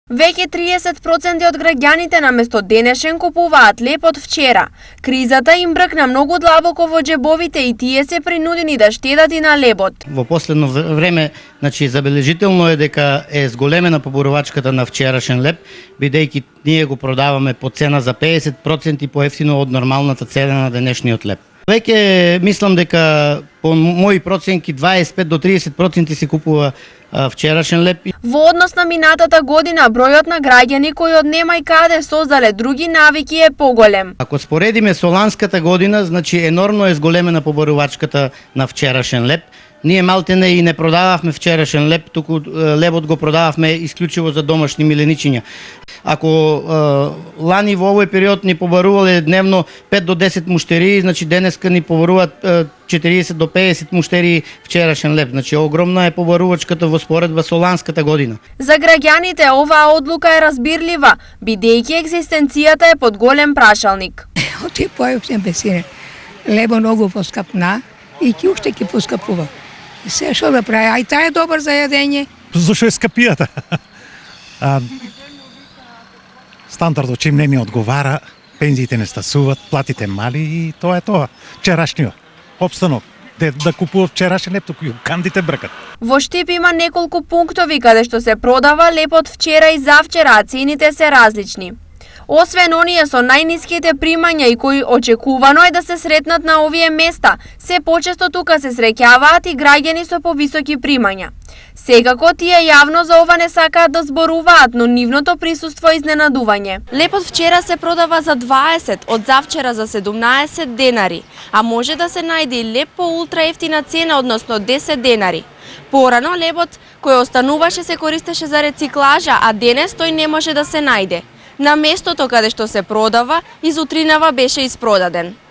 Веќе 30% од граѓаните наместо денешен купуваат леп од вчера. Кризата им бркна многу длабоко во џебовите и тие се принудени да штедат и на лебот. Во последно време, забележително е дека е зголемена поборувачката на вчерашен леб, бидејќи ние го продаваме по цена за 50% поевтино од нормалната цена на денешниот леб. Веќе мислам дека по мои проценки 25 до 30% се купува вчерашен леб. Во однос на минатата година, бројот на граѓани кои од нема и каде создале други навики е поголем. Ако споредиме со ланската година, енормно е зголемена поборувачката на вчерашен леб. Ние малтене и не продававме вчерашен леб, туку лебот го продававме исклучиво за домашни миленичиња. Ако лани во овој период ни побарувале дневно 5 до 10 муштерии, денеска ни побаруваат 40 до 50 муштерии вчерашен леб. Огромна е побарувачката во споредба со ланската година. За граѓаните оваа одлука е разбирлива, бидејќи екзистенцијата е под голем прашалник. Оти поевтин бесине. Лебо многу поскапна и ќе уште ќе поскапува. И се што да прави, ај тај е добар за јадење. Зашо е скапијата? Стандардот чим не ни одговара, пензиите не стасуват, платите мали и тоа е тоа. Вчерашниот опстанок, да купува вчерашен леб, туку кандите бркат. Во Штип има неколку пунктови каде што се продава леб од вчера и завчера, а цените се различни. Освен оние со најниските примања и кои очекувано е да се сретнат на овие места, се почесто тука се среќаваат и граѓани со повисоки примања. Секако тие јавно за ова не сакаат да зборуваат, но нивното присуство е изненадување. Лепот вчера се продава за 20, од завчера за 17 денари, а може да се најде и леб по ултра ефтина цена, односно 10 денари. Порано лебот кој остануваше се користеше за рециклажа, а денес тој не може да се најде. На местото каде што се продава, изутринава беше испродаден.